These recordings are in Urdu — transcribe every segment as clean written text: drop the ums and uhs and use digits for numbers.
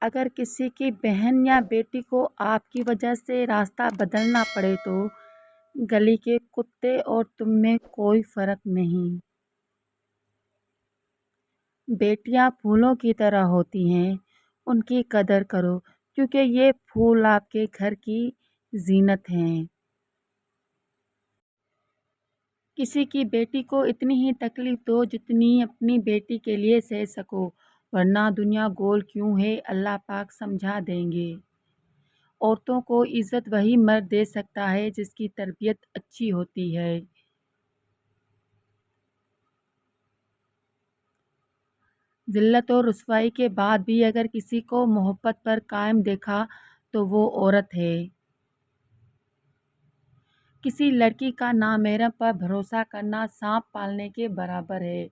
اگر کسی کی بہن یا بیٹی کو آپ کی وجہ سے راستہ بدلنا پڑے تو گلی کے کتے اور تم میں کوئی فرق نہیں۔ بیٹیاں پھولوں کی طرح ہوتی ہیں، ان کی قدر کرو کیونکہ یہ پھول آپ کے گھر کی زینت ہیں۔ کسی کی بیٹی کو اتنی ہی تکلیف دو جتنی اپنی بیٹی کے لیے سہ سکو، ورنہ دنیا گول کیوں ہے اللہ پاک سمجھا دیں گے۔ عورتوں کو عزت وہی مرد دے سکتا ہے جس کی تربیت اچھی ہوتی ہے۔ ذلت اور رسوائی کے بعد بھی اگر کسی کو محبت پر قائم دیکھا تو وہ عورت ہے۔ کسی لڑکی کا نامحرم پر بھروسہ کرنا سانپ پالنے کے برابر ہے۔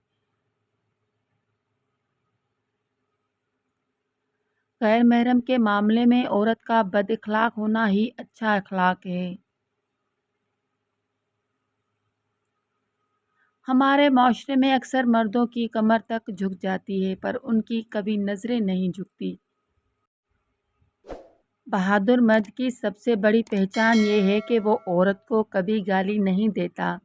غیر محرم کے معاملے میں عورت کا بد اخلاق ہونا ہی اچھا اخلاق ہے۔ ہمارے معاشرے میں اکثر مردوں کی کمر تک جھک جاتی ہے پر ان کی کبھی نظریں نہیں جھکتی۔ بہادر مرد کی سب سے بڑی پہچان یہ ہے کہ وہ عورت کو کبھی گالی نہیں دیتا۔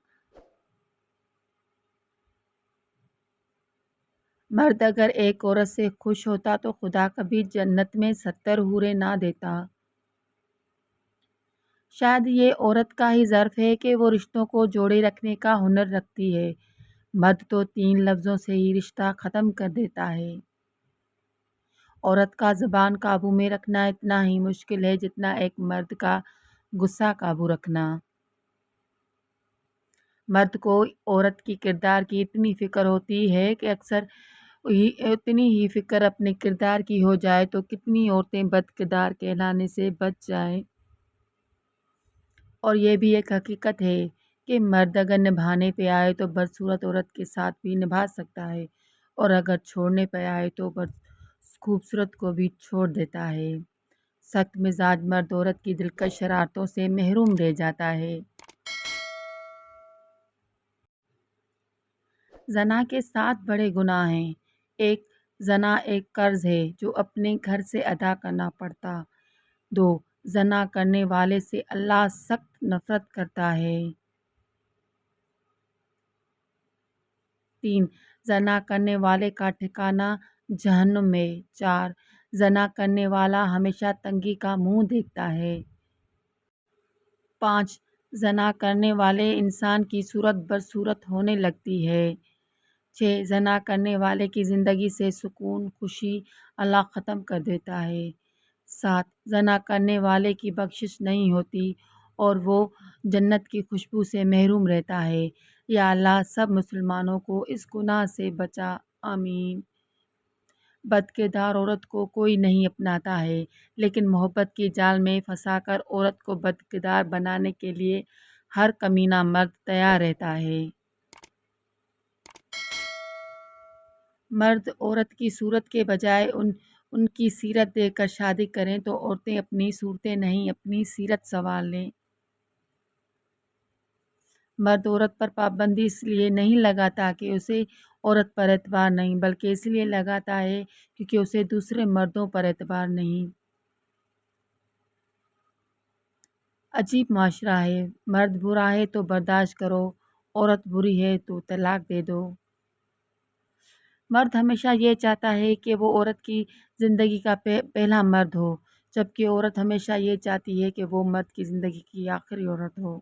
مرد اگر ایک عورت سے خوش ہوتا تو خدا کبھی جنت میں 70 حوریں نہ دیتا۔ شاید یہ عورت کا ہی ظرف ہے کہ وہ رشتوں کو جوڑے رکھنے کا ہنر رکھتی ہے۔ مرد تو 3 لفظوں سے ہی رشتہ ختم کر دیتا ہے۔ عورت کا زبان قابو میں رکھنا اتنا ہی مشکل ہے جتنا ایک مرد کا غصہ قابو رکھنا۔ مرد کو عورت کی کردار کی اتنی فکر ہوتی ہے کہ اکثر اتنی ہی فکر اپنے کردار کی ہو جائے تو کتنی عورتیں بد کردار کہلانے سے بچ جائیں۔ اور یہ بھی ایک حقیقت ہے کہ مرد اگر نبھانے پہ آئے تو بدصورت عورت کے ساتھ بھی نبھا سکتا ہے اور اگر چھوڑنے پہ آئے تو خوبصورت کو بھی چھوڑ دیتا ہے۔ سخت مزاج مرد عورت کی دلکش شرارتوں سے محروم رہ جاتا ہے۔ زنا کے 7 بڑے گناہ ہیں۔ ایک، زنا ایک قرض ہے جو اپنے گھر سے ادا کرنا پڑتا۔ 2، زنا کرنے والے سے اللہ سخت نفرت کرتا ہے۔ 3، زنا کرنے والے کا ٹھکانہ جہنم میں۔ 4، زنا کرنے والا ہمیشہ تنگی کا منہ دیکھتا ہے۔ 5، زنا کرنے والے انسان کی صورت بدصورت ہونے لگتی ہے۔ 6، زنا کرنے والے کی زندگی سے سکون خوشی اللہ ختم کر دیتا ہے۔ 7، زنا کرنے والے کی بخشش نہیں ہوتی اور وہ جنت کی خوشبو سے محروم رہتا ہے۔ یا اللہ سب مسلمانوں کو اس گناہ سے بچا، آمین۔ بد کردار عورت کو کوئی نہیں اپناتا ہے لیکن محبت کی جال میں پھنسا کر عورت کو بد کردار بنانے کے لیے ہر کمینہ مرد تیار رہتا ہے۔ مرد عورت کی صورت کے بجائے ان کی سیرت دیکھ کر شادی کریں تو عورتیں اپنی صورتیں نہیں اپنی سیرت سنوار لیں۔ مرد عورت پر پابندی اس لیے نہیں لگاتا کہ اسے عورت پر اعتبار نہیں بلکہ اس لیے لگاتا ہے کیونکہ اسے دوسرے مردوں پر اعتبار نہیں۔ عجیب معاشرہ ہے، مرد برا ہے تو برداشت کرو، عورت بری ہے تو طلاق دے دو۔ مرد ہمیشہ یہ چاہتا ہے کہ وہ عورت کی زندگی کا پہلا مرد ہو جبکہ عورت ہمیشہ یہ چاہتی ہے کہ وہ مرد کی زندگی کی آخری عورت ہو۔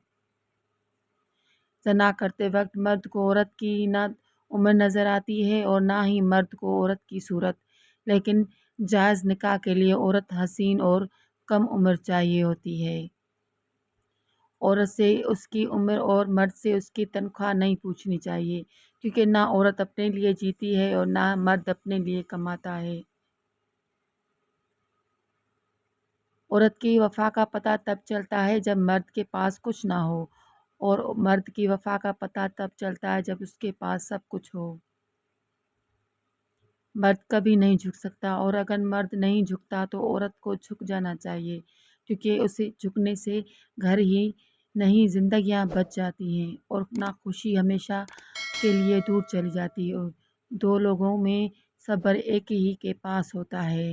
زنا کرتے وقت مرد کو عورت کی نہ عمر نظر آتی ہے اور نہ ہی مرد کو عورت کی صورت، لیکن جائز نکاح کے لیے عورت حسین اور کم عمر چاہیے ہوتی ہے۔ عورت سے اس کی عمر اور مرد سے اس کی تنخواہ نہیں پوچھنی چاہیے کیونکہ نہ عورت اپنے لیے جیتی ہے اور نہ مرد اپنے لیے کماتا ہے۔ عورت کی وفا کا پتہ تب چلتا ہے جب مرد کے پاس کچھ نہ ہو اور مرد کی وفا کا پتہ تب چلتا ہے جب اس کے پاس سب کچھ ہو۔ مرد کبھی نہیں جھک سکتا اور اگر مرد نہیں جھکتا تو عورت کو جھک جانا چاہیے کیونکہ اسے جھکنے سے گھر ہی نہیں زندگیاں بچ جاتی ہیں اور ناخوشی ہمیشہ کے لیے دور چلی جاتی ہے اور 2 لوگوں میں صبر ایک ہی کے پاس ہوتا ہے۔